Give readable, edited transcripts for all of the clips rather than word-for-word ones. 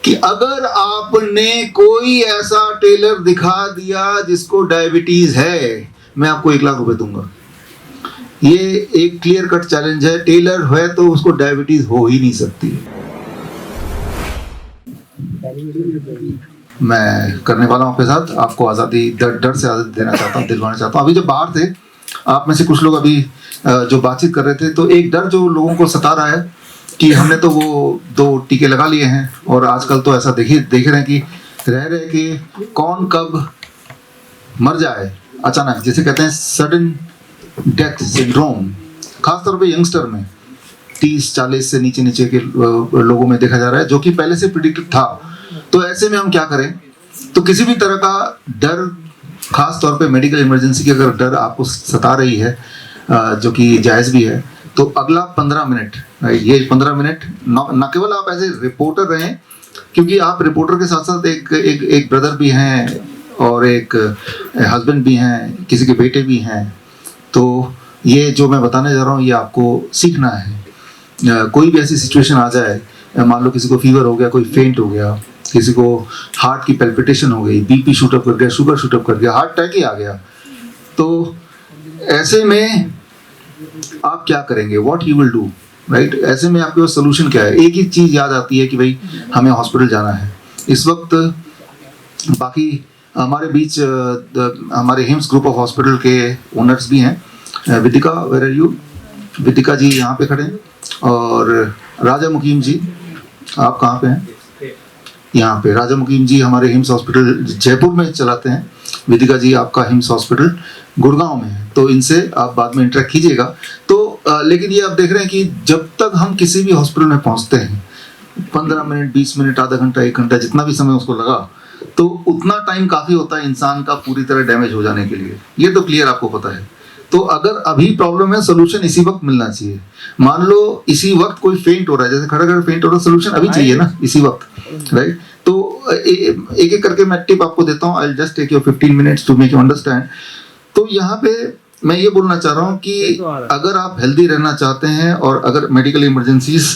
कि अगर आपने कोई ऐसा टेलर दिखा दिया जिसको डायबिटीज है, मैं आपको 1 लाख रुपए दूंगा। ये एक क्लियर कट चैलेंज है। टेलर है तो उसको डायबिटीज हो ही नहीं सकती। मैं करने वाला हूँ आपके साथ, आपको आज़ादी, डर से आज़ादी देना चाहता हूँ, दिलवाना चाहता हूँ। अभी जब बाहर थे आप में से कुछ लोग अभी जो बातचीत कर रहे थे, तो एक डर जो लोगों को सता रहा है कि हमने तो वो 2 टीके लगा लिए हैं, और आजकल तो ऐसा देख रहे हैं कि रह रहे कि कौन कब मर जाए अचानक, जिसे कहते हैं सडन डेथ सिंड्रोम, खासतौर पे यंगस्टर में 30-40 से नीचे के लोगों में देखा जा रहा है, जो कि पहले से प्रिडिक्टेड था। तो ऐसे में हम क्या करें? तो किसी भी तरह का डर, खास तौर पे मेडिकल इमरजेंसी की अगर डर आपको सता रही है, जो कि जायज़ भी है, तो अगला 15 मिनट, ये 15 मिनट न केवल आप एज ए रिपोर्टर रहें, क्योंकि आप रिपोर्टर के साथ साथ एक ब्रदर भी हैं और एक हस्बैंड भी हैं, किसी के बेटे भी हैं। तो ये जो मैं बताने जा रहा हूँ ये आपको सीखना है। कोई भी ऐसी सिचुएशन आ जाए, मान लो किसी को फीवर हो गया, कोई फेंट हो गया, किसी को हार्ट की पैल्पिटेशन हो गई, बीपी शूटअप कर गया, शुगर शूटअप कर गया, हार्ट अटैक ही आ गया, तो ऐसे में आप क्या करेंगे? What you will do, right? ऐसे में आपके पास सोल्यूशन क्या है? एक ही चीज़ याद आती है कि भाई हमें हॉस्पिटल जाना है। इस वक्त बाकी हमारे बीच हमारे हिम्स ग्रुप ऑफ हॉस्पिटल के ओनर्स भी हैं। विदिका, वेयर आर यू? विदिका जी यहाँ पे खड़े हैं, और राजा मुकीम जी, आप कहाँ पे हैं? यहाँ पे राजा मुकीम जी हमारे हिम्स हॉस्पिटल जयपुर में चलाते हैं। विदिका जी आपका हिम्स हॉस्पिटल गुड़गांव में है, तो इनसे आप बाद में इंटरेक्ट कीजिएगा। तो लेकिन ये आप देख रहे हैं कि जब तक हम किसी भी हॉस्पिटल में पहुँचते हैं, 15 मिनट, 20 मिनट, आधा घंटा, 1 घंटा, जितना भी समय उसको लगा, तो उतना टाइम काफ़ी होता है इंसान का पूरी तरह डैमेज हो जाने के लिए। ये तो क्लियर आपको पता है। तो अगर अभी प्रॉब्लम है, सोल्यूशन इसी वक्त मिलना चाहिए। मान लो इसी वक्त कोई फेंट हो रहा है, जैसे खड़ा खड़ा फेंट हो रहा है, सोल्यूशन अभी चाहिए ना, इसी वक्त, राइट? तो एक एक करके मैं टिप आपको देता हूँ। I just take your 15 minutes to make you understand. तो यहाँ पे मैं ये बोलना चाह रहा हूँ कि अगर आप हेल्दी रहना चाहते हैं और अगर मेडिकल इमरजेंसीज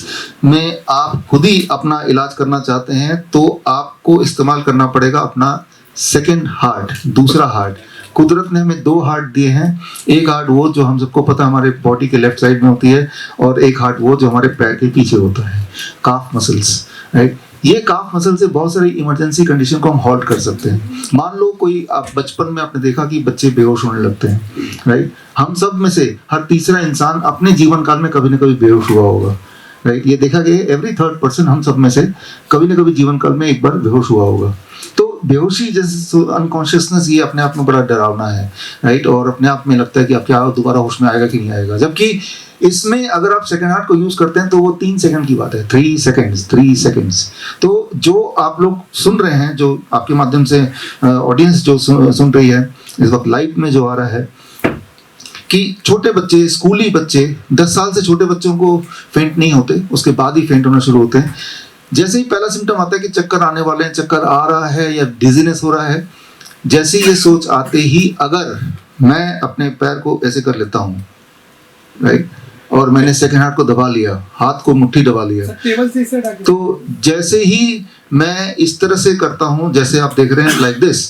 में आप खुद ही अपना इलाज करना चाहते हैं, तो आपको इस्तेमाल करना पड़ेगा अपना सेकेंड हार्ट, दूसरा हार्ट। कुदरत ने हमें 2 हार्ट दिए हैं। एक हार्ट वो जो हम सबको पता है हमारे बॉडी के लेफ्ट साइड में होती है, और एक हार्ट वो जो हमारे पैर के पीछे होता है, काफ मसल्स, राइट? ये काफ मसल से बहुत सारी इमरजेंसी कंडीशन को हम हॉल्ट कर सकते हैं। मान लो कोई, आप बचपन में आपने देखा कि बच्चे बेहोश होने लगते हैं, राइट? हम सब में से हर तीसरा इंसान अपने जीवन काल में कभी ना कभी बेहोश हुआ होगा, राइट? ये देखा गया, एवरी 3rd पर्सन हम सब में से कभी ना कभी जीवन काल में एक बार बेहोश हुआ होगा। तो बेहोशी जैसे अनकॉन्शियसनेस, ये अपने आप में बड़ा डरावना है, राइट? और अपने आप में लगता है कि अब क्या दोबारा होश में आएगा कि नहीं आएगा, जबकि इसमें अगर आप सेकंड हार्ट को यूज करते हैं तो वो 3 सेकंड की बात है, 3 सेकंड्स। तो जो आप लोग सुन रहे हैं, जो आपके माध्यम से ऑडियंस जो सुन रही है इस वक्त लाइव में जो आ रहा है, कि छोटे बच्चे, स्कूली बच्चे, 10 साल से छोटे बच्चों को फेंट नहीं होते, उसके बाद ही फेंट होना शुरू होते हैं। जैसे ही पहला सिम्टम आता है कि चक्कर आने वाले हैं, चक्कर आ रहा है या डिजीनेस हो रहा है, जैसे ये सोच आते ही अगर मैं अपने पैर को ऐसे कर लेता हूँ, राइट, और मैंने सेकंड हार्ट को दबा लिया, हाथ को मुट्ठी दबा लिया, तो जैसे ही मैं इस तरह से करता हूँ, जैसे आप देख रहे हैं लाइक दिस,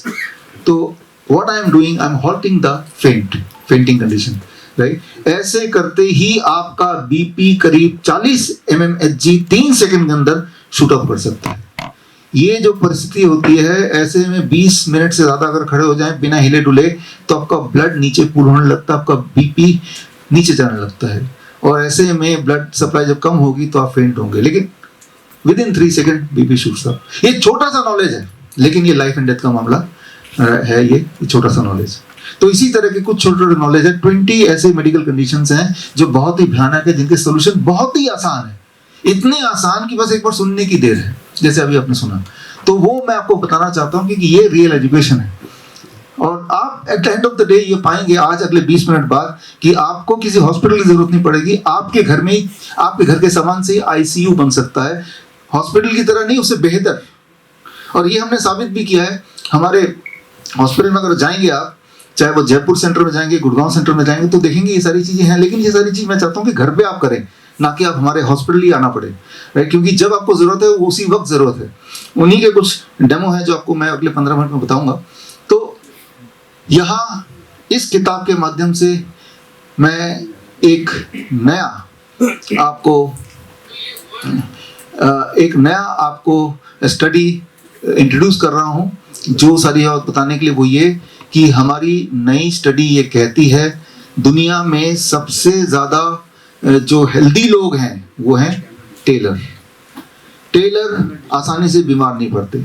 तो what I am doing, I am halting the fainting condition, right? ऐसे करते ही आपका बीपी करीब 40 mmHg 3 सेकंड के अंदर शूट अप कर सकता है। ये जो परिस्थिति होती है, ऐसे में 20 मिनट से ज्यादा अगर खड़े हो जाएं बिना हिले डुले, तो आपका ब्लड नीचे पुल होने लगता है, आपका बीपी नीचे जाने लगता है, और ऐसे में ब्लड सप्लाई जब कम होगी तो आप फेंट होंगे, लेकिन with in 3 second BP shoots up. ये छोटा सा नॉलेज है, लेकिन ये लाइफ एंड डेथ का मामला है, ये छोटा सा नॉलेज। तो इसी तरह के कुछ छोटे छोटे नॉलेज है। 20 ऐसे मेडिकल कंडीशंस हैं जो बहुत ही भयानक है, जिनके सोल्यूशन बहुत ही आसान है, इतने आसान कि बस एक बार सुनने की देर है, जैसे अभी आपने सुना। तो वो मैं आपको बताना चाहता हूँ कि ये रियल एजुकेशन है, और आप at the end of the day ये पाएंगे आज अगले 20 मिनट बाद कि आपको किसी हॉस्पिटल की जरूरत नहीं पड़ेगी। आपके घर में ही, आपके घर के सामान से ICU बन सकता है, हॉस्पिटल की तरह नहीं, उससे बेहतर। और ये हमने साबित भी किया है। हमारे हॉस्पिटल में अगर जाएंगे आप, चाहे वो जयपुर सेंटर में जाएंगे, गुड़गांव सेंटर में जाएंगे, तो देखेंगे ये सारी चीजें हैं। लेकिन ये सारी चीज मैं चाहता हूँ कि घर पे आप करें, ना कि आप हमारे हॉस्पिटल ही आना पड़े, राइट? क्योंकि जब आपको ज़रूरत है वो उसी वक्त ज़रूरत है। उन्हीं के कुछ डेमो है जो आपको मैं अगले 15 मिनट में बताऊंगा। तो यहाँ इस किताब के माध्यम से मैं एक नया आपको स्टडी इंट्रोड्यूस कर रहा हूँ। जो सारी बात बताने के लिए वो ये कि हमारी नई स्टडी ये कहती है दुनिया में सबसे ज़्यादा जो हेल्दी लोग हैं वो हैं टेलर। टेलर आसानी से बीमार नहीं पड़ते।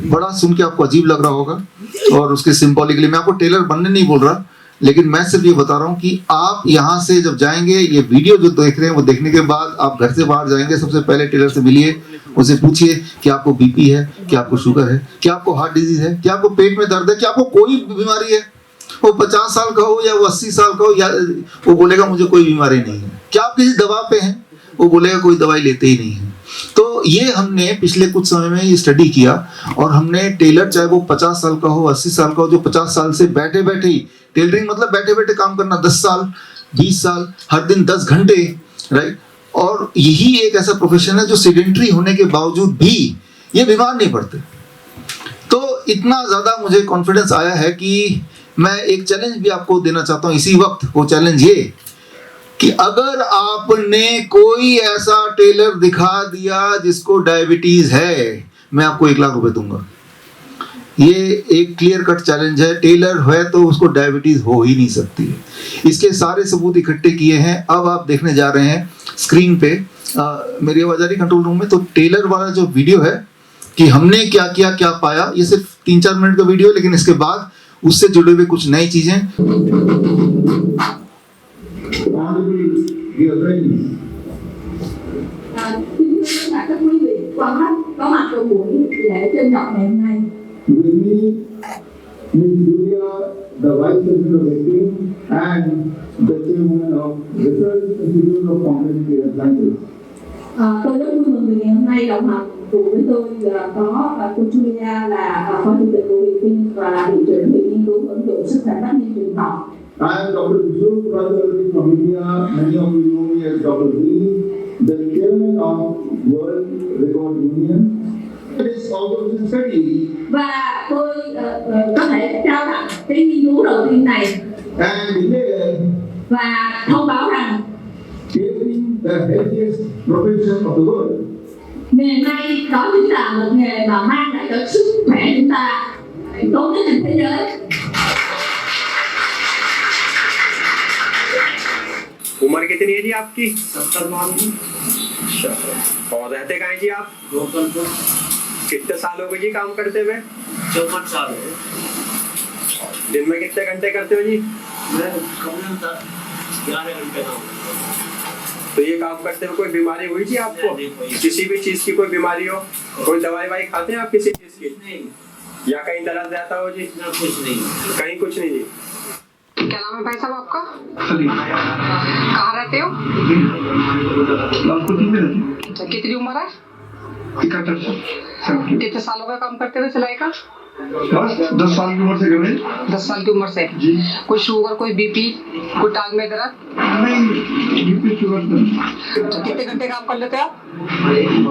बड़ा सुन के आपको अजीब लग रहा होगा और उसके सिंबॉलिकली मैं आपको टेलर बनने नहीं बोल रहा, लेकिन मैं सिर्फ ये बता रहा हूँ कि आप यहाँ से जब जाएंगे, ये वीडियो जो देख रहे हैं वो देखने के बाद आप घर से बाहर जाएंगे, सबसे पहले टेलर से मिलिए, उसे पूछिए कि आपको बीपी है, क्या आपको शुगर है, क्या आपको हार्ट डिजीज है, क्या आपको पेट में दर्द है, क्या आपको कोई बीमारी है। वो 50 साल का हो या वो 80 साल का हो, या वो बोलेगा मुझे कोई बीमारी नहीं है। क्या आप किसी दवा पे हैं, वो बोलेगा कोई दवाई लेते ही नहीं है। तो ये हमने पिछले कुछ समय में ये स्टडी किया और हमने टेलर, चाहे वो 50 साल का हो, 80 साल का हो, जो 50 साल से बैठे बैठे ही, टेलरिंग मतलब बैठे बैठे काम करना, 10 साल 20 साल हर दिन 10 घंटे, राइट? और यही एक ऐसा प्रोफेशन है जो सेडेंटरी होने के बावजूद भी ये बीमार नहीं पड़ते। तो इतना ज़्यादा मुझे कॉन्फिडेंस आया है कि मैं एक चैलेंज भी आपको देना चाहता हूँ इसी वक्त। वो चैलेंज ये कि अगर आपने कोई ऐसा टेलर दिखा दिया जिसको डायबिटीज है, मैं आपको 1 लाख रुपए दूंगा। ये एक क्लियर कट चैलेंज है। टेलर है तो उसको डायबिटीज हो ही नहीं सकती है। इसके सारे सबूत इकट्ठे किए हैं। अब आप देखने जा रहे हैं स्क्रीन पे, मेरी आवाज आ रही कंट्रोल रूम में, तो टेलर वाला जो वीडियो है कि हमने क्या किया, क्या पाया, ये सिर्फ 3-4 मिनट का वीडियो, लेकिन इसके बाद उससे जुड़े हुए कुछ नई चीजें। Các quý vị quan khách có mặt trong buổi lễ trân trọng ngày hôm nay. With me, Ms. Julia, the Vice President of the team, and the Chairwoman of Research Institute of Community Atlantis. Tôi rất vui mừng vì ngày hôm nay đồng hành cùng với tôi có cô Julia là phó chủ tịch của Viện Tim và là viện trưởng viện nghiên cứu ứng dụng sức khỏe tác nhân truyền học. I am Dr. Vishnu Prasad from India. Many of you know me as Dr. V, the Chairman of World Record Union. This also study. Và tôi có thể trao tặng cái nghiên cứu đầu tiên này And here, và thông báo rằng shaping the healthiest profession of the world. nghề này đó chính là một nghề mà mang lại cho sức khỏe chúng ta tốt nhất trên thế giới. उम्र कितनी है जी आपकी? 70 मान। और रहते कहाँ हैं जी आप? लोकल को। कितने साल हो गए जी काम करते हुए? 54 साल है। दिन में कितने घंटे करते हो जी? मैं कम से कम 11 घंटे काम करता हूँ। तो ये काम करते हुए कोई बीमारी हुई जी आपको? किसी भी चीज की कोई बीमारी हो? कोई दवाई वाई खाते हैं आप किसी चीज की? नहीं, या कहीं दर्द रहता हो जी? ना कुछ नहीं। कहीं कुछ नहीं जी। क्या नाम है भाई साहब आपका? सलीम। कहाँ रहते हो? लालकोठी में रहती हूँ। अच्छा, कितनी उम्र है? 71 साल। कितने साल हो गए काम करते हुए सिलाई का? बस 10 साल की उम्र से कर रहे हैं। 10 साल की उम्र से जी। कोई शुगर, कोई बीपी, कोई टांग में दर्द? नहीं, बीपी शुगर नहीं। अच्छा, कितने घंटे काम कर लेते हैं आप?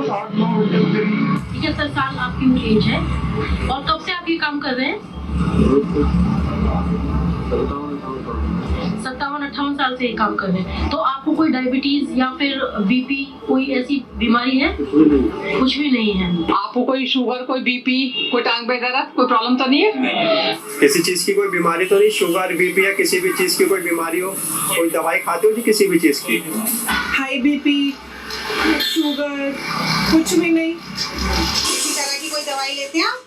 8-9 घंटे में करीब। 71 साल आपकी एज है और कब से आप ये काम कर रहे हैं? 57-58 साल से ये काम कर रहे हैं। तो आपको कोई डायबिटीज या फिर बीपी, कोई ऐसी बीमारी है? कुछ भी नहीं है। आपको कोई शुगर, कोई बीपी, कोई टांग में दर्द, कोई प्रॉब्लम तो नहीं है? किसी चीज की कोई बीमारी तो नहीं? शुगर, बीपी या किसी भी चीज की कोई बीमारी हो? कोई दवाई खाते हो जी किसी भी चीज की? हाई बीपी, शुगर, कुछ भी नहीं। किसी तरह की कोई दवाई लेते हैं आप?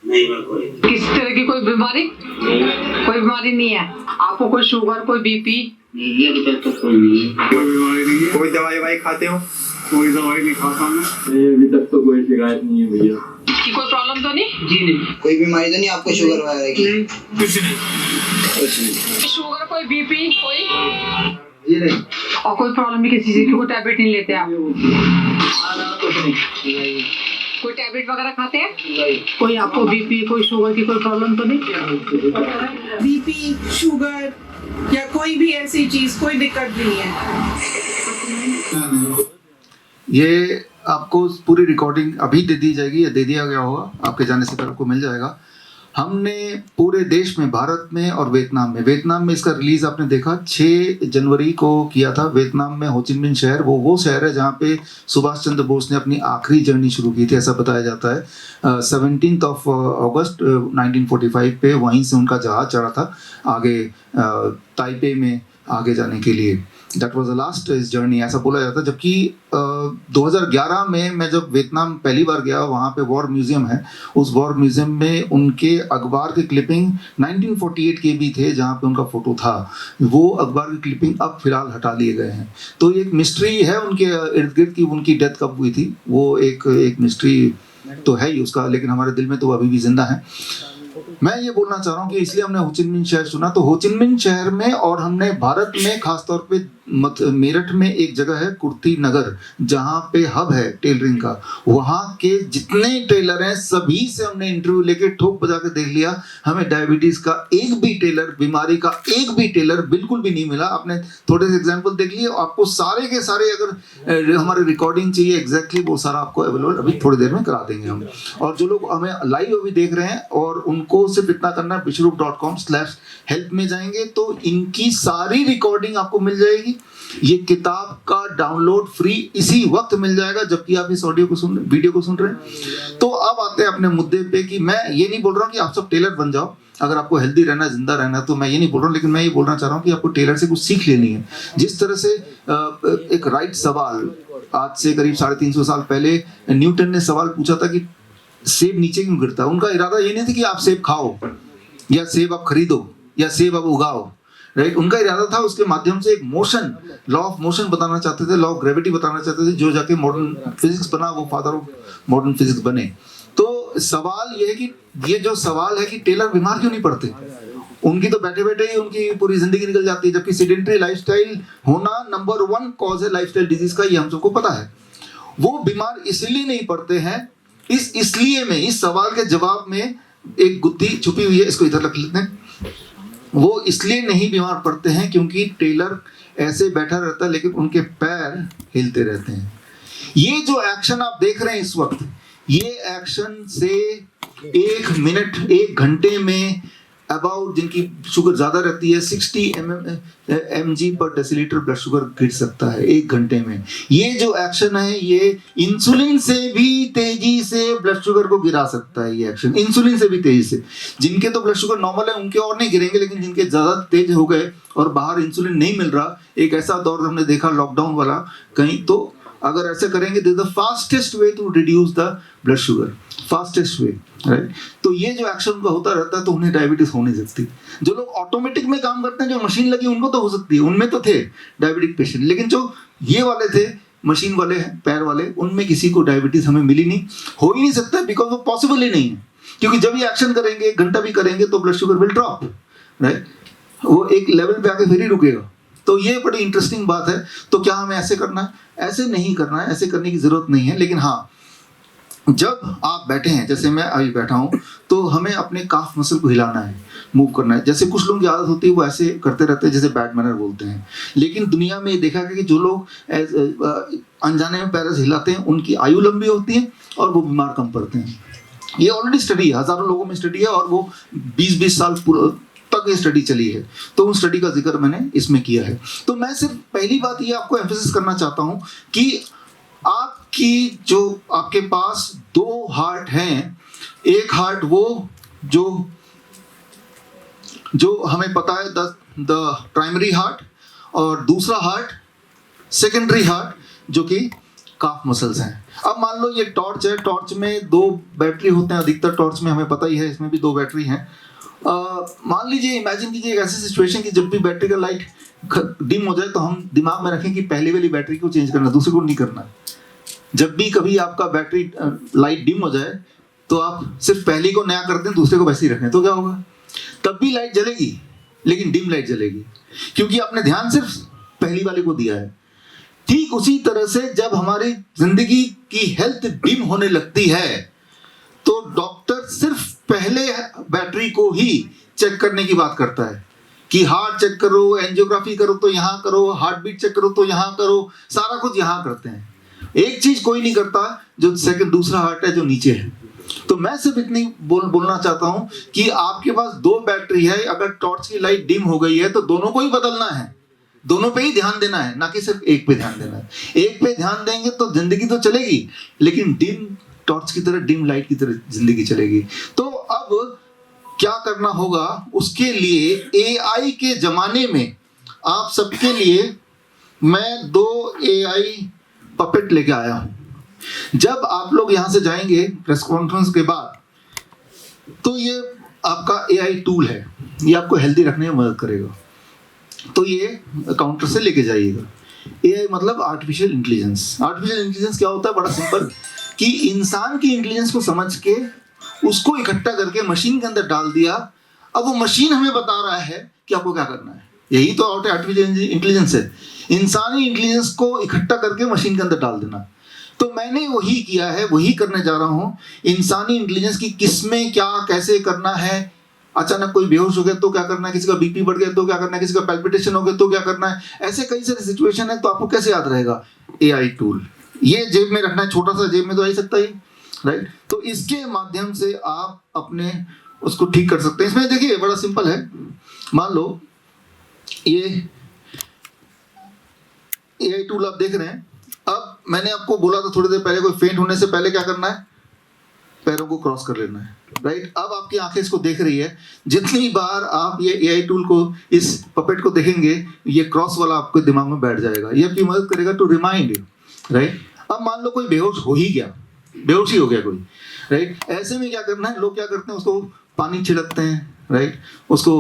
नहीं, मैं कोई। किस तरह की कोई बीमारी? कोई बीमारी नहीं है। आपको कोई शुगर, कोई बीपी? नहीं, अभी तक तो कोई नहीं है। कोई बीमारी नहीं है। कोई दवाई वाई खाते हो? कोई दवाई नहीं खाता मैं। नहीं, अभी तक तो कोई शिकायत नहीं है भैया। की कोई प्रॉब्लम तो नहीं? जी नहीं। कोई बीमारी तो नहीं आपको शुगर वगैरह की? कुछ नहीं। कुछ नहीं। शुगर, कोई बीपी, कोई ये नहीं। और कोई प्रॉब्लम नहीं किसी चीज की? कोई टैबलेट नहीं लेते आप? कुछ नहीं। कोई टैबलेट वगैरह खाते हैं? नहीं। कोई आपको बीपी, कोई शुगर की कोई प्रॉब्लम तो नहीं? बीपी, शुगर या कोई भी ऐसी चीज, कोई दिक्कत नहीं है। ये आपको पूरी रिकॉर्डिंग अभी दे दी जाएगी या दे दिया गया होगा, आपके जाने से पहले आपको मिल जाएगा। हमने पूरे देश में, भारत में और वियतनाम में इसका रिलीज आपने देखा 6 जनवरी को किया था। वियतनाम में हो चिन मिन शहर वो शहर है जहाँ पे सुभाष चंद्र बोस ने अपनी आखिरी जर्नी शुरू की थी, ऐसा बताया जाता है। 17 अगस्त 1945 पे वहीं से उनका जहाज चढ़ा था आगे ताइपे में आगे जाने के लिए। That was the last journey, ऐसा बोला जाता है। जबकि 2011 में मैं जब वियतनाम पहली बार गया, वहाँ पे वॉर म्यूजियम है, उस वॉर म्यूजियम में उनके अखबार के क्लिपिंग 1948 के भी थे जहाँ पे उनका फोटो था। वो अखबार की क्लिपिंग अब फिलहाल हटा लिए गए हैं। तो ये एक मिस्ट्री है उनके इर्द गिर्द की उनकी डेथ कब हुई थी, वो एक मिस्ट्री तो है ही उसका, लेकिन हमारे दिल में तो अभी भी जिंदा है। मैं ये बोलना चाह रहा हूँ कि इसलिए हमने हो चिन मिन शहर चुना, तो हो चिन मिन शहर में और हमने भारत में खासतौर पे मेरठ में एक जगह है कुर्ती नगर, जहाँ पे हब है टेलरिंग का। वहाँ के जितने टेलर हैं सभी से हमने इंटरव्यू लेके ठोक बजा के देख लिया, हमें डायबिटीज का एक भी टेलर, बीमारी का एक भी टेलर बिल्कुल भी नहीं मिला। आपने थोड़े से एग्जाम्पल देख लिए, आपको सारे के सारे अगर हमारे रिकॉर्डिंग चाहिए एग्जैक्टली वो सारा आपको अवेलेबल अभी थोड़ी देर में करा देंगे हम। और जो लोग हमें लाइव अभी देख रहे हैं और उनको सिर्फ इतना करना है, विश्वरूप.com/help में जाएंगे तो इनकी सारी रिकॉर्डिंग आपको मिल जाएगी। ये किताब का डाउनलोड फ्री इसी वक्त मिल जाएगा जबकि आप इस वीडियो को सुन रहे हैं। तो अब आते हैं अपने मुद्दे पे कि मैं ये नहीं बोल रहा हूँ कि आप सब टेलर बन जाओ, अगर आपको हेल्दी रहना, जिंदा रहना, तो मैं ये नहीं बोल रहा हूँ, लेकिन मैं ये बोलना चाह रहा हूँ कि आपको टेलर से कुछ सीख लेनी है। जिस तरह से एक राइट सवाल, आज से करीब 350 साल पहले न्यूटन ने सवाल पूछा था कि सेब नीचे क्यों गिरता है। उनका इरादा ये नहीं था कि आप सेब खाओ या सेब आप खरीदो या सेब आप उगाओ, राइट। उनका इरादा था उसके माध्यम से एक मोशन, लॉ ऑफ मोशन बताना चाहते थे, लॉ ऑफ ग्रेविटी बताना चाहते थे, जो जाके मॉडर्न फिजिक्स बना, वो फादर ऑफ मॉडर्न फिजिक्स बने। तो सवाल ये है कि ये जो सवाल है कि टेलर बीमार क्यों नहीं पड़ते, उनकी तो बैठे बैठे ही उनकी पूरी जिंदगी निकल जाती है, जबकि सेडेंटरी लाइफस्टाइल होना नंबर 1 कॉज है लाइफस्टाइल डिजीज का, ये हम सबको पता है। वो बीमार इसलिए नहीं पड़ते हैं, इसलिए में इस सवाल के जवाब में एक गुत्थी छुपी हुई है, इसको इधर रख लेते हैं। वो इसलिए नहीं बीमार पड़ते हैं क्योंकि टेलर ऐसे बैठा रहता है लेकिन उनके पैर हिलते रहते हैं। ये जो एक्शन आप देख रहे हैं इस वक्त, ये एक्शन से 1 मिनट 1 घंटे में अबाउट, जिनकी शुगर ज्यादा रहती है, 60 mg पर डेसीलीटर ब्लड शुगर गिर सकता है 1 घंटे में। ये जो एक्शन है ये इंसुलिन से भी तेजी से ब्लड शुगर को गिरा सकता है। ये एक्शन इंसुलिन से भी तेजी से, जिनके तो ब्लड शुगर नॉर्मल है उनके और नहीं गिरेंगे, लेकिन जिनके ज्यादा तेज हो गए और बाहर इंसुलिन नहीं मिल रहा, एक ऐसा दौर हमने देखा लॉकडाउन वाला कहीं, तो अगर ऐसे करेंगे this the fastest way to reduce the blood sugar, fastest way, right. तो ये जो एक्शन उनका होता रहता है तो उन्हें डायबिटीज हो नहीं सकती। जो लोग ऑटोमेटिक में काम करते हैं, जो मशीन लगी, उनको तो हो सकती है, उनमें तो थे डायबिटिक पेशेंट, लेकिन जो ये वाले थे मशीन वाले पैर वाले, उनमें किसी को डायबिटीज हमें मिली नहीं, हो ही नहीं सकता, बिकॉज वो पॉसिबल ही नहीं है। क्योंकि जब ये एक्शन करेंगे 1 घंटा भी करेंगे तो blood sugar will drop, right, वो एक लेवल पे आके फिर ही रुकेगा। तो ये बड़ी इंटरेस्टिंग बात है। तो क्या हमें ऐसे करना है? ऐसे नहीं करना है, ऐसे करने की जरूरत नहीं है। लेकिन हाँ, जब आप बैठे हैं, जैसे मैं अभी बैठा हूं, तो हमें अपने काफ मसल को हिलाना है, मूव करना है। जैसे कुछ लोगों की आदत होती है वो ऐसे करते रहते हैं, जैसे बैड मैनर बोलते हैं। लेकिन दुनिया में ये देखा गया कि जो लोग अनजाने में पैर हिलाते हैं उनकी आयु लंबी होती है और वो बीमार कम पड़ते हैं। ये ऑलरेडी स्टडी है, हजारों लोगों में स्टडी है और वो 20-20 साल तक ये स्टडी चली है। तो उन स्टडी का जिक्र मैंने इसमें किया है। तो मैं सिर्फ पहली बात ये आपको एम्फेसिस करना चाहता हूं कि आपकी जो आपके पास 2 हार्ट हैं, एक हार्ट वो जो हमें पता है द प्राइमरी हार्ट, और दूसरा हार्ट सेकेंडरी हार्ट जो कि काफ मसल्स हैं। अब मान लो ये टॉर्च है, टॉर्च में 2 बैटरी होते हैं, अधिकतर टॉर्च में हमें पता ही है, इसमें भी 2 बैटरी हैं। मान लीजिए, इमेजिन कीजिए एक ऐसी सिचुएशन कि जब भी बैटरी का लाइट डिम हो जाए तो हम दिमाग में रखें कि पहली वाली बैटरी को चेंज करना, दूसरी को नहीं करना। जब भी कभी आपका बैटरी लाइट डिम हो जाए तो आप सिर्फ पहली को नया कर दें, दूसरे को वैसे ही रखें, तो क्या होगा? तब भी लाइट जलेगी लेकिन डिम लाइट जलेगी, क्योंकि आपने ध्यान सिर्फ पहली वाले को दिया है। ठीक उसी तरह से जब हमारी जिंदगी की हेल्थ डिम होने लगती है तो डॉक्टर सिर्फ पहले बैटरी को ही चेक करने की बात करता है कि हार्ट चेक करो, एंजियोग्राफी करो तो यहाँ करो, हार्ट बीट चेक करो तो यहाँ करो, सारा कुछ यहाँ करते हैं। एक चीज कोई नहीं करता, जो सेकंड दूसरा हार्ट है जो नीचे है। तो मैं सिर्फ इतनी बोलना चाहता हूं कि आपके पास 2 बैटरी है, अगर टॉर्च की लाइट डिम हो गई है तो दोनों को ही बदलना है, दोनों पे ही ध्यान देना है, ना कि सिर्फ एक पे ध्यान देना है। एक पे ध्यान देंगे तो जिंदगी तो चलेगी, लेकिन डिम टॉर्च की तरह, डिम लाइट की तरह जिंदगी चलेगी। तो अब क्या करना होगा, उसके लिए एआई के जमाने में आप सबके लिए मैं 2 एआई पपेट लेके आया हूं। जब आप लोग यहां से जाएंगे प्रेस कॉन्फ्रेंस के बाद, तो ये आपका एआई टूल है, ये आपको हेल्दी रखने में मदद करेगा। तो ये काउंटर से लेके जाइएगा। एआई मतलब आर्टिफिशियल इंटेलिजेंस। आर्टिफिशियल इंटेलिजेंस क्या होता है, बड़ा सिंपल, कि इंसान की इंटेलिजेंस को समझ के उसको इकट्ठा करके मशीन के अंदर डाल दिया। अब वो मशीन हमें बता रहा है कि आपको क्या करना है। यही तो आर्टिफिशियल इंटेलिजेंस है, इंसानी इंटेलिजेंस को इकट्ठा करके मशीन के अंदर डाल देना। तो मैंने वही किया है, वही करने जा रहा हूँ। इंसानी इंटेलिजेंस की किसमें क्या कैसे करना है, अचानक कोई बेहोश हो गया तो क्या करना है, किसी का बीपी बढ़ गया तो क्या करना है, किसी का पैल्पिटेशन हो गया तो क्या करना है, ऐसे कई सारे सिचुएशन है। तो आपको कैसे याद रहेगा, एआई टूल ये जेब में रखना है, छोटा सा जेब में तो आ ही सकता है, राइट। तो इसके माध्यम से आप अपने उसको ठीक कर सकते हैं। इसमें देखिए बड़ा सिंपल है, मान लो ये एआई टूल आप देख रहे हैं। अब मैंने आपको बोला था थोड़ी देर पहले, कोई फेंट होने से पहले क्या करना है, पैरों को क्रॉस कर लेना है, राइट। अब आपकी आंखें इसको देख रही है, जितनी बार आप ये एआई टूल को, इस पपेट को देखेंगे, ये क्रॉस वाला आपके दिमाग में बैठ जाएगा। ये आपकी मदद करेगा टू रिमाइंड यू, राइट। अब मान लो कोई बेहोश हो ही गया, बेहोश ही हो गया कोई, राइट। ऐसे में क्या करना है, लोग क्या करते हैं, उसको पानी छिड़कते हैं, राइट, उसको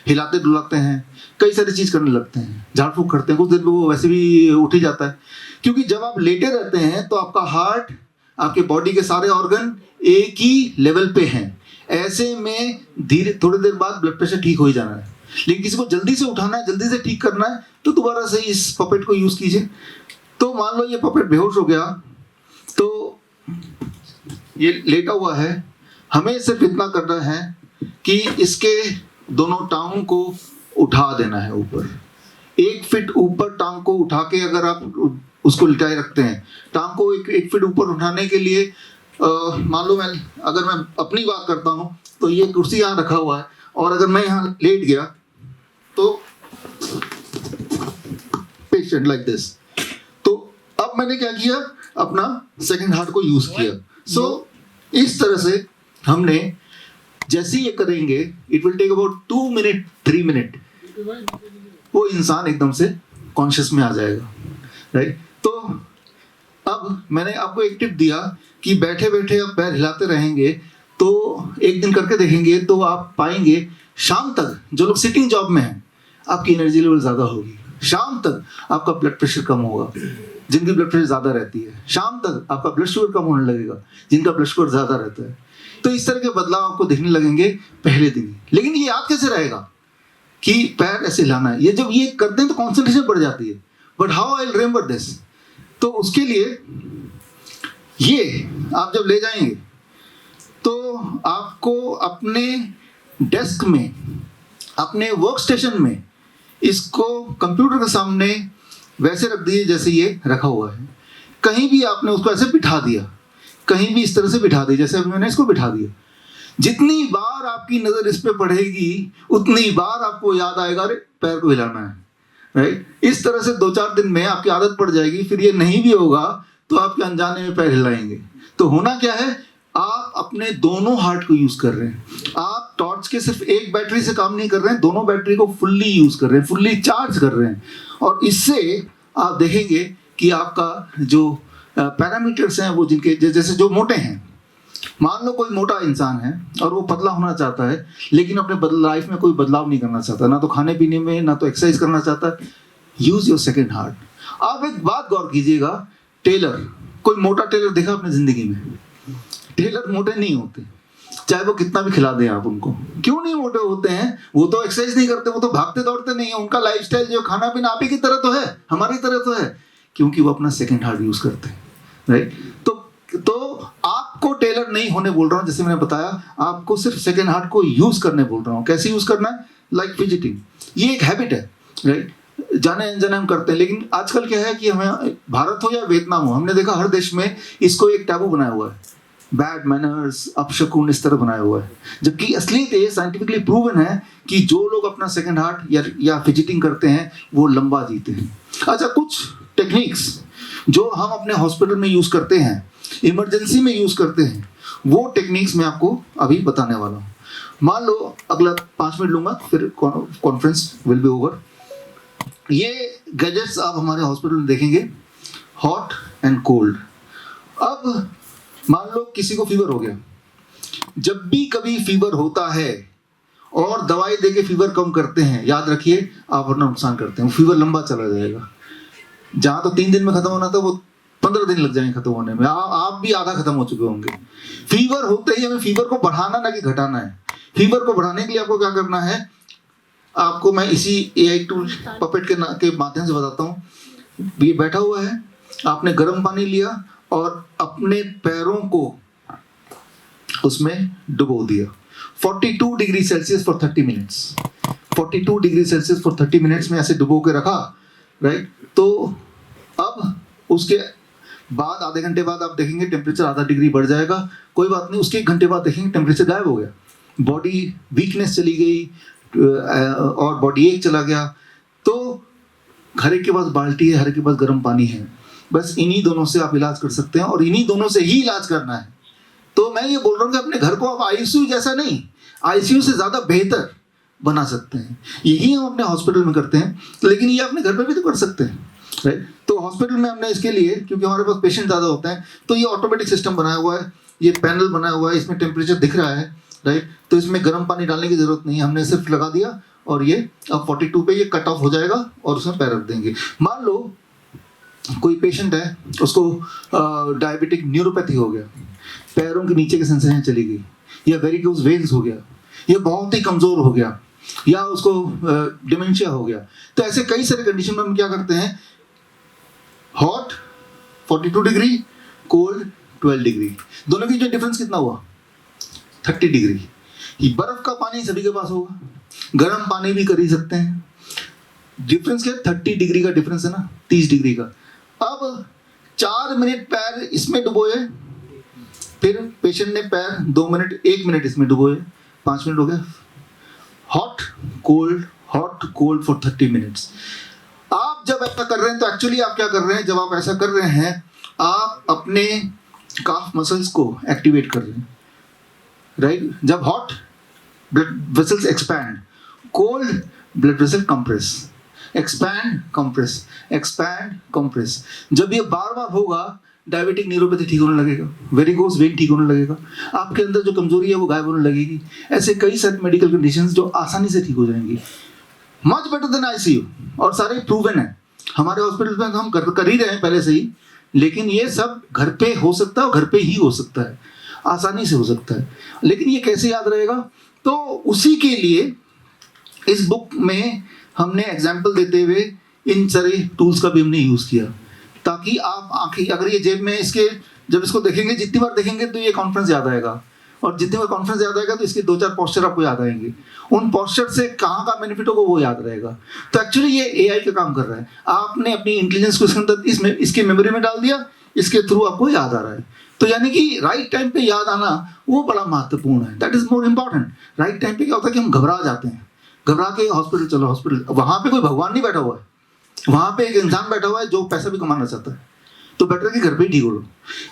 हिलाते डुलाते हैं, कई सारी चीज करने लगते हैं, झाड़ फूक करते हैं, कुछ देर में वो वैसे भी उठ ही जाता है। क्योंकि जब आप लेटे रहते हैं तो आपका हार्ट, आपके बॉडी के सारे ऑर्गन एक ही लेवल पे हैं। ऐसे में धीरे थोड़ी देर बाद ब्लड प्रेशर ठीक हो ही जाना है। लेकिन किसी को जल्दी से उठाना है, जल्दी से ठीक करना है, तो दोबारा से इस पपेट को यूज कीजिए। तो मान लो ये पपेट बेहोश हो गया, तो ये लेटा हुआ है, हमें सिर्फ इतना करना है कि इसके दोनों टांगों को उठा देना है ऊपर। 1 फीट ऊपर टांग को उठा के अगर आप उसको लिटाए रखते हैं, टांग को 1 फीट ऊपर उठाने के लिए मान लो अगर मैं अपनी बात करता हूं, तो ये कुर्सी यहाँ रखा हुआ है, और अगर मैं यहाँ लेट गया तो पेशेंट लाइक दिस। तो अब मैंने क्या किया, अपना सेकंड हार्ट को यूज किया। सो इस तरह से हमने, जैसे ये करेंगे, it will take about 2 minute 3 minute, वो इंसान एकदम से कॉन्शियस में आ जाएगा, राइट। तो अब मैंने आपको एक टिप दिया कि बैठे बैठे आप पैर हिलाते रहेंगे, तो एक दिन करके देखेंगे तो आप पाएंगे शाम तक, जो लोग सिटिंग जॉब में हैं, आपकी एनर्जी लेवल ज़्यादा होगी। शाम तक आपका ब्लड प्रेशर कम होगा, जिनकी ब्लड प्रेशर ज़्यादा रहती है। शाम तक आपका ब्लड शुगर कम होने लगेगा, जिनका ब्लड शुगर ज़्यादा रहता है। तो इस तरह के बदलाव आपको दिखने लगेंगे पहले दिन ही। लेकिन ये याद कैसे रहेगा कि पैर ऐसे हिलाना है, ये जब ये करते हैं तो कॉन्सेंट्रेशन बढ़ जाती है। But how I will remember this, तो उसके लिए ये आप जब ले जाएंगे तो आपको अपने डेस्क में, अपने वर्क स्टेशन में, इसको कंप्यूटर के सामने वैसे रख दीजिए जैसे ये रखा हुआ है। कहीं भी आपने उसको ऐसे बिठा दिया, कहीं भी इस तरह से बिठा दिया जैसे मैंने इसको बिठा दिया। जितनी बार आपकी नजर इस पे पड़ेगी, उतनी बार आपको याद आएगा, अरे पैर को हिलाना है, राइट। इस तरह से 2-4 दिन में आपकी आदत पड़ जाएगी। फिर ये नहीं भी होगा तो आपके अनजाने में पैर हिलाएंगे। तो होना क्या है, आप अपने दोनों हार्ट को यूज कर रहे हैं। आप टॉर्च के सिर्फ एक बैटरी से काम नहीं कर रहे हैं, दोनों बैटरी को फुल्ली यूज कर रहे हैं, फुल्ली चार्ज कर रहे हैं। और इससे आप देखेंगे कि आपका जो पैरामीटर्स हैं, वो जिनके जैसे जो मोटे हैं, मान लो कोई मोटा इंसान है और वो पतला होना चाहता है, लेकिन अपने लाइफ में कोई बदलाव नहीं करना चाहता, ना तो खाने पीने में, ना तो एक्सरसाइज करना चाहता, यूज योर सेकेंड हार्ट। आप एक बात गौर कीजिएगा, टेलर, कोई मोटा टेलर देखा अपने जिंदगी में? टेलर मोटे नहीं होते, चाहे वो कितना भी खिला दें आप उनको। क्यों नहीं मोटे होते हैं? वो तो एक्सरसाइज नहीं करते, वो तो भागते दौड़ते नहीं है, उनका लाइफस्टाइल जो खाना पीना आप ही की तरह तो है, हमारी तरह तो है, क्योंकि वो अपना सेकेंड हार्ट यूज करते हैं, राइट। तो आपको टेलर नहीं होने बोल रहा हूं, जैसे मैंने बताया, आपको सिर्फ सेकेंड हार्ट को यूज करने बोल रहा हूं। कैसे यूज करना है? लाइक फिजिटिंग, ये एक हैबिट है, राइट? जाने अनजाने हम करते हैं, लेकिन आजकल क्या है कि हमें भारत हो या वियतनाम हो, हमने देखा हर देश में इसको एक टैबू बनाया हुआ है, बैड मैनर्स, अपशकुन, इस तरह बनाया हुआ है। जबकि असलियत ये साइंटिफिकली प्रूवन है कि जो लोग अपना सेकंड हार्ट या फिजिटिंग करते हैं वो लंबा जीते हैं। अच्छा, कुछ टेक्निक्स जो हम अपने हॉस्पिटल में यूज करते हैं, इमरजेंसी में यूज करते हैं, वो टेक्निक्स मैं आपको अभी बताने वाला हूँ। मान लो अगला 5 मिनट लूंगा, फिर कॉन्फ्रेंस विल बी ओवर। ये गैजेट्स आप हमारे हॉस्पिटल में देखेंगे, हॉट एंड कोल्ड। अब मान लो किसी को फीवर हो गया, जब भी कभी फीवर होता है और दवाई देके फीवर कम करते हैं, याद रखिए आप अपना नुकसान करते हैं, फीवर लंबा चला जाएगा। जहां तो 3 दिन में खत्म होना था वो 15 दिन लग जाएंगे खत्म होने में, आप भी आधा खत्म हो चुके होंगे। फीवर होते ही हमें फीवर को बढ़ाना ना कि घटाना है। फीवर को बढ़ाने के लिए आपको क्या करना है, आपको मैं इसी AI टूल पपेट के माध्यम से बताता हूँ। ये बैठा हुआ है, आपने गर्म पानी लिया और अपने पैरों को उसमें डुबो दिया 42 degree Celsius for 30 minutes. 42 degree Celsius for 30 minutes में ऐसे डुबो के रखा, राइट? तो अब उसके बाद आधे घंटे बाद आप देखेंगे टेम्परेचर आधा डिग्री बढ़ जाएगा, कोई बात नहीं। उसके 1 घंटे बाद देखेंगे टेम्परेचर गायब हो गया, बॉडी वीकनेस चली गई और बॉडी एक चला गया। तो हर एक के पास बाल्टी है, हर एक के पास गर्म पानी है, बस इन्हीं दोनों से आप इलाज कर सकते हैं और इन्हीं दोनों से ही इलाज करना है। तो मैं ये बोल रहा हूँ कि अपने घर को आप ICU जैसा नहीं, ICU से ज़्यादा बेहतर बना सकते हैं। यही हम अपने हॉस्पिटल में करते हैं, लेकिन ये अपने घर पे भी तो कर सकते हैं, राइट? तो हॉस्पिटल में हमने इसके लिए, क्योंकि हमारे पास पेशेंट ज़्यादा होते हैं, तो ये ऑटोमेटिक सिस्टम बनाया हुआ है, ये पैनल बनाया हुआ है, इसमें टेम्परेचर दिख रहा है, राइट? तो इसमें गर्म पानी डालने की जरूरत नहीं है, हमने सिर्फ लगा दिया और ये अब 42 पे ये कट ऑफ हो जाएगा और उसमें पैर रख देंगे। मान लो कोई पेशेंट है, उसको डायबिटिक न्यूरोपैथी हो गया, पैरों के नीचे की सेंसेशन चली गई, या वेरिकोज वेन्स हो गया, या बहुत ही कमजोर हो गया, या उसको डिमेंशिया हो गया। तो ऐसे कई सारे कंडीशन में हम क्या करते हैं, हॉट 42 डिग्री, कोल्ड 12 डिग्री, दोनों की जो डिफरेंस कितना हुआ 30 डिग्री। ये बर्फ का पानी सभी के पास होगा, गर्म पानी भी कर ही सकते हैं। डिफरेंस क्या है, 30 डिग्री का डिफरेंस है ना, 30 डिग्री का। अब 4 मिनट पैर इसमें डुबोए, फिर पेशेंट ने पैर 2 मिनट 1 मिनट इसमें डुबोए, 5 मिनट हो गया। Hot cold for 30 minutes. आप जब ऐसा कर रहे हैं तो एक्चुअली आप क्या कर रहे हैं, जब आप ऐसा कर रहे हैं आप अपने काफ मसल्स को एक्टिवेट कर रहे हैं, राइट? जब hot blood vessels expand, cold blood vessel compress, expand compress, expand compress. जब ये बार बार होगा डायबिटिक न्यूरोपैथी ठीक होने लगेगा, वेरिकोज वेन ठीक होने लगेगा, आपके अंदर जो कमजोरी है वो गायब होने लगेगी। ऐसे कई सारे मेडिकल कंडीशंस जो आसानी से ठीक हो जाएंगी, मच बेटर देन ICU, और सारे प्रूवन है। हमारे हॉस्पिटल में तो हम कर ही रहे हैं पहले से ही, लेकिन ये सब घर पे हो सकता है और घर पे ही हो सकता है, आसानी से हो सकता है। लेकिन ये कैसे याद रहेगा, तो उसी के लिए इस बुक में हमने एग्जाम्पल देते हुए इन सारे टूल्स का भी हमने यूज़ किया, ताकि आप आंखें अगर ये जेब में इसके जब इसको देखेंगे, जितनी बार देखेंगे तो ये कॉन्फ्रेंस याद आएगा, और जितनी बार कॉन्फ्रेंस याद आएगा तो इसके 2-4 पोस्चर आपको याद आएंगे, उन पोस्चर से कहाँ का बेनिफिट होगा वो याद रहेगा। तो एक्चुअली ये AI का काम कर रहा है, आपने अपनी इंटेलिजेंस को इसके अंदर इसके मेमोरी में डाल दिया, इसके थ्रू आपको याद आ रहा है। तो यानी कि राइट टाइम पे याद आना वो बड़ा महत्वपूर्ण है, that is more important. Right time पे क्या होता है कि हम घबरा जाते हैं, घबरा के हॉस्पिटल चलो, हॉस्पिटल वहाँ पे कोई भगवान नहीं बैठा हुआ है, वहाँ पे एक इंसान बैठा हुआ है जो पैसा भी कमाना चाहता है, तो बेटर कि घर पे ही ठीक हो लो।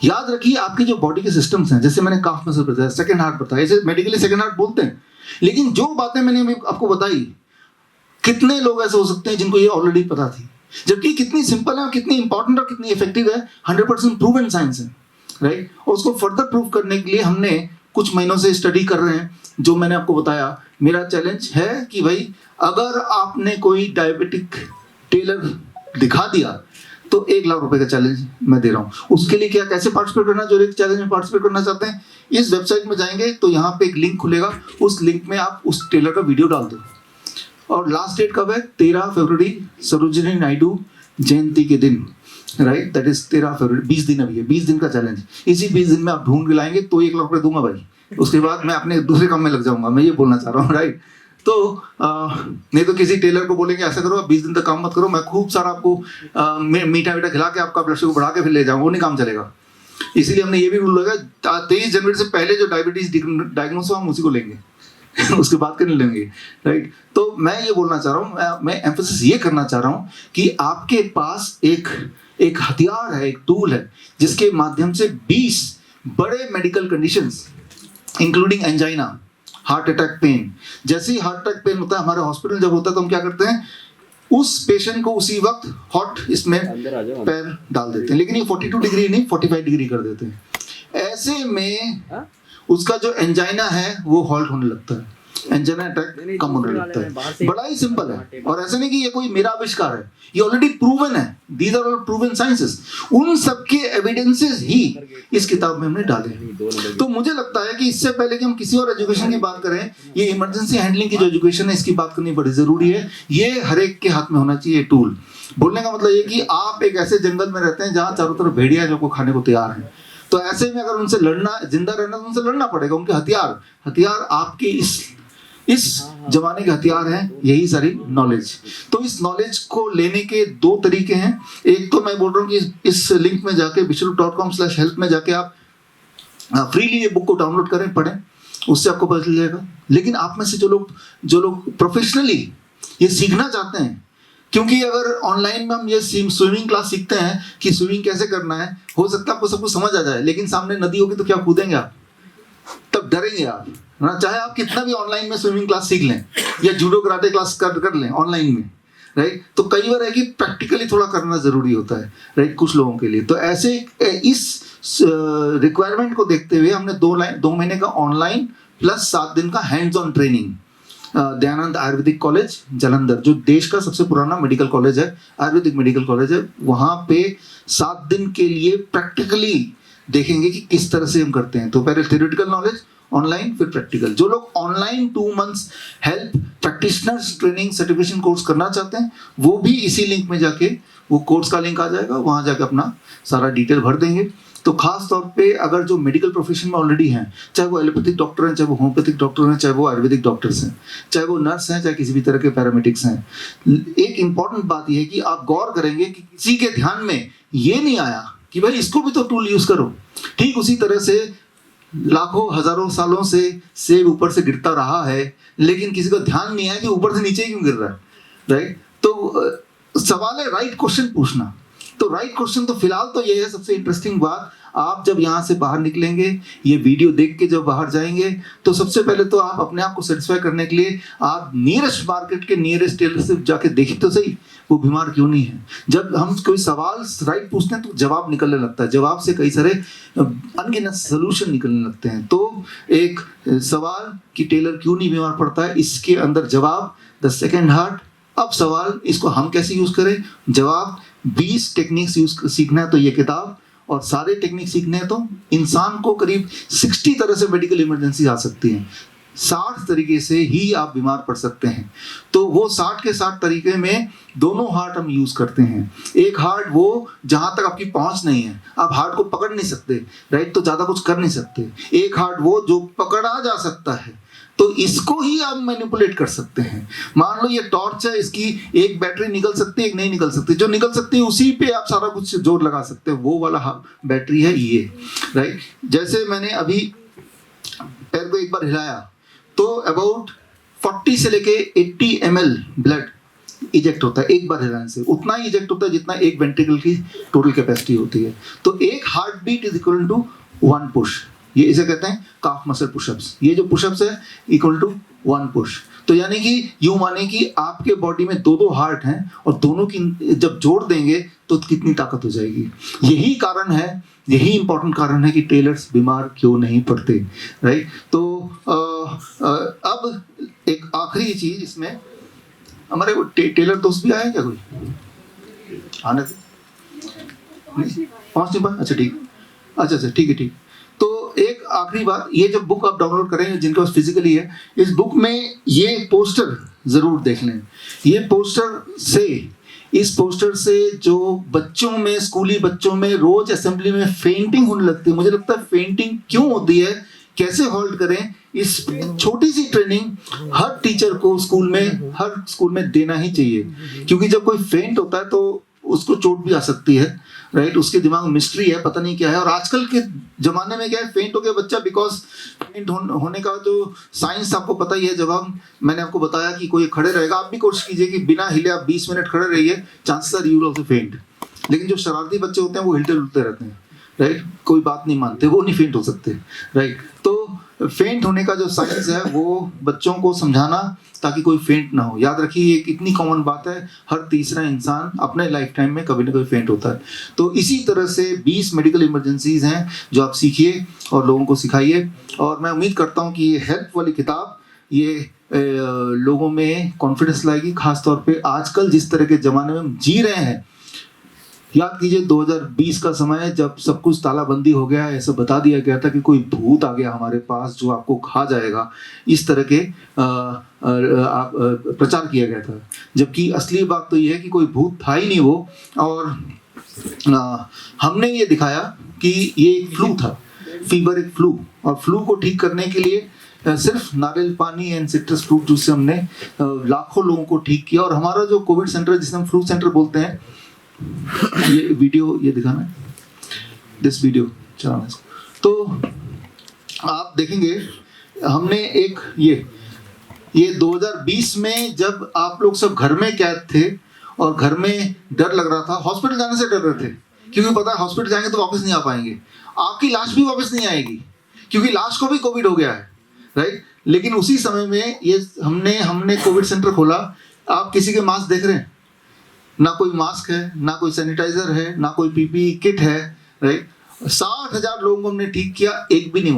याद रखिए आपकी जो बॉडी के सिस्टम्स हैं, जैसे मैंने काफ मसल बताया, सेकंड हार्ट बताया, इसे मेडिकली सेकंड हार्ट बोलते हैं, लेकिन जो बातें मैंने आपको बताई, कितने लोग ऐसे हो सकते हैं जिनको ये ऑलरेडी पता थी, जबकि कितनी सिंपल है, कितनी इंपॉर्टेंट और कितनी इफेक्टिव है, 100% प्रूवन साइंस है, राइट? और उसको फर्दर प्रूव करने के लिए हमने कुछ महीनों से स्टडी कर रहे हैं, जो मैंने आपको बताया। मेरा चैलेंज है कि भाई अगर आपने कोई डायबिटिक टेलर दिखा दिया तो 1 लाख रुपए का चैलेंज मैं दे रहा हूँ। उसके लिए क्या कैसे पार्टिसिपेट करना, जो एक चैलेंज में पार्टिसिपेट करना चाहते हैं, इस वेबसाइट में जाएंगे तो यहाँ पे एक लिंक खुलेगा, उस लिंक में आप उस टेलर का वीडियो डाल दो, और लास्ट डेट कब है, 13 फरवरी, सरोजिनी नायडू जयंती के दिन, राइट? दैट इज 13 फरवरी, 20 दिन अभी है, 20 दिन का चैलेंज। इसी 20 दिन में आप ढूंढ के लाएंगे तो 1 लाख रुपए दूंगा भाई, उसके बाद मैं अपने दूसरे काम में लग जाऊंगा, मैं ये बोलना चाह रहा हूँ, राइट? तो नहीं तो किसी टेलर को बोलेंगे ऐसा करो, 20 दिन तक काम मत करो, मैं खूब सारा आपको मीठा मीठा खिला के आपका ब्लड शुगर बढ़ा के फिर ले जाऊँ, वो नहीं काम चलेगा। इसीलिए हमने ये भी रूल लगाया 23 जनवरी से पहले जो डायबिटीज डायग्नोस हो हम उसी को लेंगे उसके बाद के नहीं लेंगे, राइट। तो मैं ये बोलना चाह रहा हूँ, मैं एम्फोसिस ये करना चाह रहा हूँ कि आपके पास एक हथियार है, एक टूल है जिसके माध्यम से 20 बड़े medical conditions including angina, heart attack pain, जैसे ही हार्ट अटैक पेन होता है हमारे हॉस्पिटल जब होता है तो हम क्या करते हैं, उस पेशेंट को उसी वक्त हॉट इसमें पैर डाल देते हैं, लेकिन ये 42 डिग्री नहीं 45 डिग्री कर देते हैं। ऐसे में उसका जो एंजाइना है वो हॉल्ट होने लगता है, एंजाइना अटैक कम होने लगता है। बड़ा ही सिंपल है, और ऐसा नहीं कि ये कोई मेरा आविष्कार है, ये ऑलरेडी प्रूवन है, these are all proven sciences. उन सबके एविडेंसेस ही इस किताब में हमने डाले हैं। तो मुझे लगता है कि इससे पहले कि हम किसी और एजुकेशन की बात करें, ये इमरजेंसी हैंडलिंग की जो एजुकेशन है इसकी बात करनी बड़ी जरूरी है। ये हर एक के हाथ में होना चाहिए टूल। बोलने का मतलब ये कि आप एक ऐसे जंगल में रहते हैं जहाँ चारों तरफ भेड़िया जो को खाने को तैयार है, तो ऐसे में अगर उनसे लड़ना, जिंदा रहना तो उनसे लड़ना पड़ेगा। उनके हथियार आपके इस जमाने के हथियार हैं, यही सारी नॉलेज। तो इस नॉलेज को लेने के 2 तरीके हैं। एक तो मैं बोल रहा हूँ कि इस लिंक में जाके vishnu.com/health में जाके आप फ्रीली ये बुक को डाउनलोड करें, पढ़ें, उससे आपको पता चल जाएगा। लेकिन आप में से जो लोग प्रोफेशनली ये सीखना चाहते हैं, क्योंकि अगर ऑनलाइन में हम ये स्विमिंग क्लास सीखते हैं कि स्विमिंग कैसे करना है, हो सकता है आपको सब कुछ समझ आ जाए, लेकिन सामने नदी होगी तो क्या कूदेंगे आप, तब डरेंगे आप ना। चाहे आप कितना भी ऑनलाइन में स्विमिंग क्लास सीख लें या जूडो कराटे क्लास कर लें ऑनलाइन में, राइट, तो कई बार है कि प्रैक्टिकली थोड़ा करना जरूरी होता है, राइट, कुछ लोगों के लिए। तो ऐसे इस रिक्वायरमेंट को देखते हुए हमने 2 महीने का ऑनलाइन प्लस 7 दिन का hands on training Dayanand Ayurvedic college Jalandhar, जो देश का सबसे पुराना मेडिकल कॉलेज है, आयुर्वेदिक मेडिकल कॉलेज है, वहाँ पे 7 दिन के लिए प्रैक्टिकली देखेंगे कि किस तरह से हम करते हैं। तो पहले थ्योरेटिकल नॉलेज ऑनलाइन, फिर प्रैक्टिकल। जो लोग online 2 months health practitioners training certification course करना चाहते हैं, वो भी इसी लिंक में जाके, वो कोर्स का लिंक आ जाएगा, वहाँ जाकर अपना सारा डिटेल भर देंगे। तो खास तौर पे अगर जो मेडिकल प्रोफेशन में ऑलरेडी हैं, चाहे वो एलोपैथिक डॉक्टर हैं, चाहे वो होम्योपैथिक डॉक्टर हैं, चाहे वो आयुर्वेदिक डॉक्टर्स हैं, चाहे वो नर्स हैं, चाहे किसी भी तरह के पैरामेडिक्स हैं, एक इंपॉर्टेंट बात यह है कि आप गौर करेंगे कि किसी के ध्यान में ये नहीं आया कि भाई इसको भी तो टूल यूज करो। ठीक उसी तरह से लाखों हजारों सालों से सेब ऊपर से गिरता रहा है, लेकिन किसी को ध्यान नहीं आया कि ऊपर से नीचे क्यों गिर रहा है, राइट। तो सवाल है राइट क्वेश्चन पूछना। तो राइट क्वेश्चन तो फिलहाल तो ये है सबसे इंटरेस्टिंग बात। आप जब यहाँ से बाहर निकलेंगे, ये वीडियो देख के जब बाहर जाएंगे, तो सबसे पहले तो आप अपने आप को सेटिस्फाई करने के लिए आप नियरेस्ट मार्केट के नियरेस्ट टेलर से जाके देखिए तो सही वो बीमार क्यों नहीं है। जब हम कोई सवाल राइट पूछते हैं तो जवाब निकलने लगता है, जवाब से कई सारे अनगिनत सोल्यूशन निकलने लगते हैं। तो एक सवाल कि टेलर क्यों नहीं बीमार पड़ता है, इसके अंदर जवाब द सेकेंड हार्ट। अब सवाल इसको हम कैसे यूज करें, जवाब 20 टेक्निक्स यूज सीखना है तो ये किताब, और सारे टेक्निक सीखने हैं तो इंसान को करीब 60 तरह से मेडिकल इमरजेंसी आ सकती है, 60 तरीके से ही आप बीमार पड़ सकते हैं। तो वो 60 के 60 तरीके में दोनों हार्ट हम यूज करते हैं। एक हार्ट वो जहां तक आपकी पहुंच नहीं है, आप हार्ट को पकड़ नहीं सकते, राइट, तो ज्यादा कुछ कर नहीं सकते। एक हार्ट वो जो पकड़ा जा सकता है, तो इसको ही आप मैनिपुलेट कर सकते हैं। मान लो ये टॉर्च है, इसकी एक बैटरी निकल सकती है, एक नहीं निकल सकती। जो निकल सकती है उसी पे आप सारा कुछ जोर लगा सकते हैं, वो वाला बैटरी है ये, राइट। जैसे मैंने अभी पैर को एक बार हिलाया तो अबाउट 40 से लेके 80 ml ब्लड इजेक्ट होता है एक बार हिलाने से। उतना ही इजेक्ट होता है जितना एक वेंट्रिकल की टोटल कैपेसिटी होती है। तो एक heart beat is equal to 1 push, ये इसे कहते हैं काफ मसल पुशअप्स। ये जो पुशअप्स है इक्वल टू 1 पुश। तो यानी कि यूं माने कि आपके बॉडी में 2 हार्ट हैं और दोनों की जब जोड़ देंगे तो कितनी ताकत हो जाएगी। यही कारण है, यही इंपॉर्टेंट कारण है कि टेलर्स बीमार क्यों नहीं पड़ते, राइट। तो अब एक आखिरी चीज इसमें, हमारे वो टेलर दोस्त भी आए क्या, कोई आने थे? पहुंच नहीं पाए? अच्छा ठीक, अच्छा ठीक है। तो एक आखिरी बात, ये जब बुक आप डाउनलोड करेंगे जिनके पास फिजिकली है, इस बुक में ये पोस्टर जरूर देख लें। ये इस पोस्टर से जो बच्चों में, स्कूली बच्चों में रोज असेंबली में फेंटिंग होने लगती है। मुझे लगता है फेंटिंग क्यों होती है कैसे होल्ड करें, इस छोटी सी ट्रेनिंग हर टीचर को हर स्कूल में देना ही चाहिए। क्योंकि जब कोई फेंट होता है तो उसको चोट भी आ सकती है, राइट। उसके दिमाग में मिस्ट्री है, पता नहीं क्या है। और आजकल के जमाने में क्या है, फेंट हो गया बच्चा, बिकॉज फेंट होने का जो साइंस आपको पता ही है। जब मैंने आपको बताया कि कोई खड़े रहेगा, आप भी कोशिश कीजिए कि बिना हिले आप 20 मिनट खड़े रहिए, chances are you will also faint. लेकिन जो शरारती बच्चे होते हैं वो हिलते डुलते रहते हैं, राइट, कोई बात नहीं मानते, वो नहीं फेंट हो सकते, राइट। तो फेंट होने का जो साइंस है वो बच्चों को समझाना ताकि कोई फेंट ना हो। याद रखिए एक इतनी कॉमन बात है, हर तीसरा इंसान अपने लाइफ टाइम में कभी ना कभी फेंट होता है। तो इसी तरह से 20 मेडिकल इमरजेंसीज हैं जो आप सीखिए और लोगों को सिखाइए। और मैं उम्मीद करता हूँ कि ये हेल्प वाली किताब ये लोगों में कॉन्फिडेंस लाएगी, खासतौर पे आजकल जिस तरह के ज़माने में हम जी रहे हैं। याद कीजिए 2020 का समय, जब सब कुछ तालाबंदी हो गया, ऐसा बता दिया गया था कि कोई भूत आ गया हमारे पास जो आपको खा जाएगा, इस तरह के प्रचार किया गया था। जबकि असली बात तो ये है कि कोई भूत था ही नहीं वो। और हमने ये दिखाया कि ये एक फ्लू था, फीवर एक फ्लू, और फ्लू को ठीक करने के लिए सिर्फ नारियल पानी एंड सिट्रस फ्रूट जूस से हमने लाखों लोगों को ठीक किया। और हमारा जो कोविड सेंटर, जिसे हम फ्लू सेंटर बोलते हैं, ये वीडियो ये दिखाना है, दिस वीडियो चलाना है। तो आप देखेंगे हमने एक ये 2020 में जब आप लोग सब घर में कैद थे और घर में डर लग रहा था, हॉस्पिटल जाने से डर रहे थे, क्योंकि पता है हॉस्पिटल जाएंगे तो वापस नहीं आ पाएंगे, आपकी लाश भी वापस नहीं आएगी, क्योंकि लाश को भी कोविड हो गया है, राइट। लेकिन उसी समय में ये हमने कोविड सेंटर खोला। आप किसी के मास्क देख रहे हैं? ना कोई मास्क है, ना कोई सैनिटाइजर है, ना कोई पीपी किट है, राइट। 60,000 लोगों को हमने ठीक किया, एक भी नहीं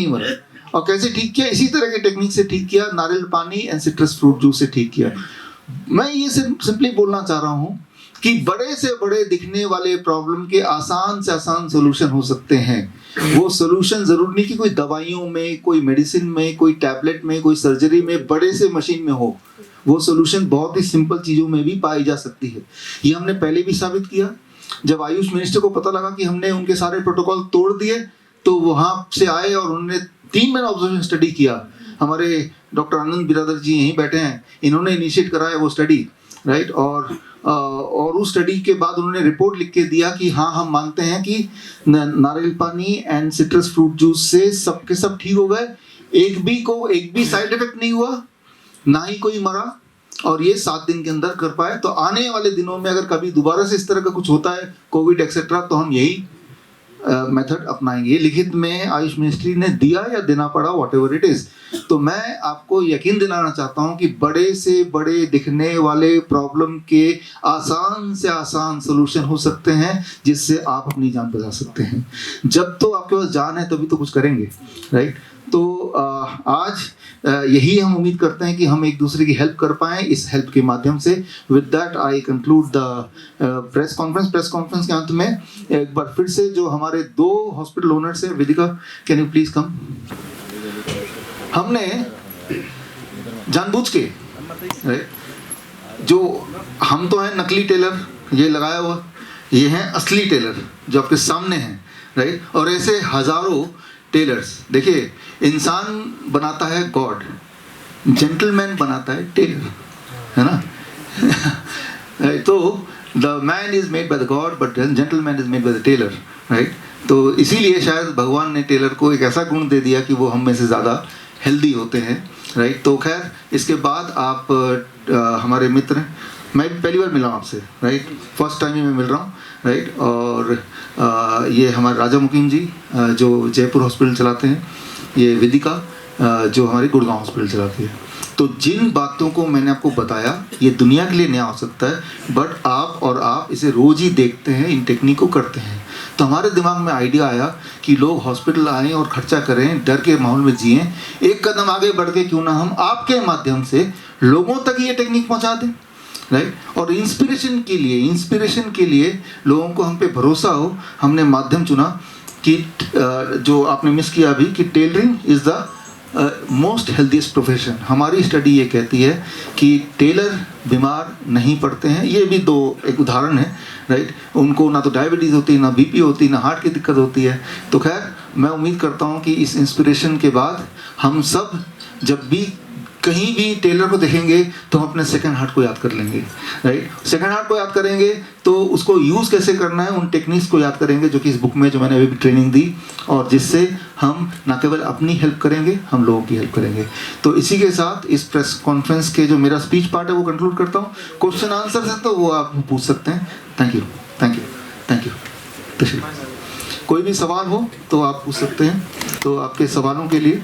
मरा। और कैसे ठीक किया? इसी तरह के टेक्निक से ठीक किया, नारियल पानी एंड सिट्रस फ्रूट जूस से ठीक किया। मैं ये सिंपली बोलना चाह रहा हूँ कि बड़े से बड़े दिखने वाले प्रॉब्लम के आसान से आसान सोल्यूशन हो सकते हैं। वो सोल्यूशन जरूर नहीं कि कोई दवाइयों में, कोई मेडिसिन में, कोई टैबलेट में, कोई सर्जरी में, बड़े से मशीन में हो। वो सोल्यूशन बहुत ही सिंपल चीज़ों में भी पाई जा सकती है। ये हमने पहले भी साबित किया। जब आयुष मिनिस्टर को पता लगा कि हमने उनके सारे प्रोटोकॉल तोड़ दिए, तो वहाँ से आए और उन्होंने 3 महीना ऑब्जर्वेशन स्टडी किया। हमारे डॉक्टर आनंद बिरादर जी यहीं बैठे हैं, इन्होंने इनिशिएट कराया वो स्टडी, राइट। और उस स्टडी के बाद उन्होंने रिपोर्ट लिख के दिया कि हाँ, हम मानते हैं कि नारियल पानी एंड सिट्रस फ्रूट जूस से सबके सब ठीक हो गए, एक भी साइड इफेक्ट नहीं हुआ, ना ही कोई मरा, और ये 7 दिन के अंदर कर पाए। तो आने वाले दिनों में अगर कभी दोबारा से इस तरह का कुछ होता है, कोविड एक्सेट्रा, तो हम यही मेथड अपनाएंगे। ये लिखित में आयुष मिनिस्ट्री ने दिया या देना पड़ा, वॉट एवर इट इज। तो मैं आपको यकीन दिलाना चाहता हूँ कि बड़े से बड़े दिखने वाले प्रॉब्लम के आसान से आसान सोल्यूशन हो सकते हैं, जिससे आप अपनी जान बचा सकते हैं। जब तो आपके पास जान है तभी तो कुछ करेंगे, राइट। तो आज यही हम उम्मीद करते हैं कि हम एक दूसरे की हेल्प कर पाएँ इस हेल्प के माध्यम से। With that I conclude the press conference के अंत में एक बार फिर से जो हमारे 2 हॉस्पिटल ओनर्स हैं, विदिका कैन यू प्लीज कम। हमने जानबूझ के, जो हम तो हैं नकली टेलर, ये लगाया हुआ, ये हैं असली टेलर जो आपके सामने हैं, राइट। और ऐसे हजारों टेलर्स। देखिए, इंसान बनाता है गॉड, जेंटलमैन बनाता है टेलर, है ना। तो the man is made by the god but gentleman is made by the tailor, right. तो इसीलिए शायद भगवान ने टेलर को एक ऐसा गुण दे दिया कि वो हम में से ज़्यादा हेल्दी होते हैं, राइट। तो खैर, इसके बाद आप हमारे मित्र, मैं पहली बार मिला हूँ आपसे, राइट, फर्स्ट टाइम ही मैं मिल रहा हूँ, राइट। और ये हमारे राजा मुकीम जी जो जयपुर हॉस्पिटल चलाते हैं, ये विदिका जो हमारी गुड़गांव हॉस्पिटल चलाती है। तो जिन बातों को मैंने आपको बताया, ये दुनिया के लिए नया हो सकता है, बट आप इसे रोज़ ही देखते हैं, इन टेक्निक को करते हैं। तो हमारे दिमाग में आइडिया आया कि लोग हॉस्पिटल आएँ और खर्चा करें, डर के माहौल में जिएं, एक कदम आगे बढ़ के क्यों ना हम आपके माध्यम से लोगों तक ये टेक्निक पहुँचा दें, राइट। और इंस्पिरेशन के लिए लोगों को हम पे भरोसा हो, हमने माध्यम चुना कि जो आपने मिस किया अभी, कि tailoring is the most healthiest profession. हमारी स्टडी ये कहती है कि टेलर बीमार नहीं पड़ते हैं। ये भी एक उदाहरण है, राइट। उनको ना तो डायबिटीज़ होती है, ना बीपी होती, ना हार्ट की दिक्कत होती है। तो खैर, मैं उम्मीद करता हूँ कि इस इंस्पिरेशन के बाद हम सब जब भी कहीं भी टेलर को देखेंगे तो हम अपने सेकंड हार्ट को याद कर लेंगे, राइट। सेकंड हार्ट को याद करेंगे तो उसको यूज़ कैसे करना है, उन टेक्निक्स को याद करेंगे जो कि इस बुक में जो मैंने अभी भी ट्रेनिंग दी, और जिससे हम ना केवल अपनी हेल्प करेंगे, हम लोगों की हेल्प करेंगे। तो इसी के साथ इस प्रेस कॉन्फ्रेंस के जो मेरा स्पीच पार्ट है वो कंक्लूड करता हूँ। क्वेश्चन आंसर है तो वो आप पूछ सकते हैं। Thank you, thank you, thank you. कोई भी सवाल हो तो आप पूछ सकते हैं। तो आपके सवालों के लिए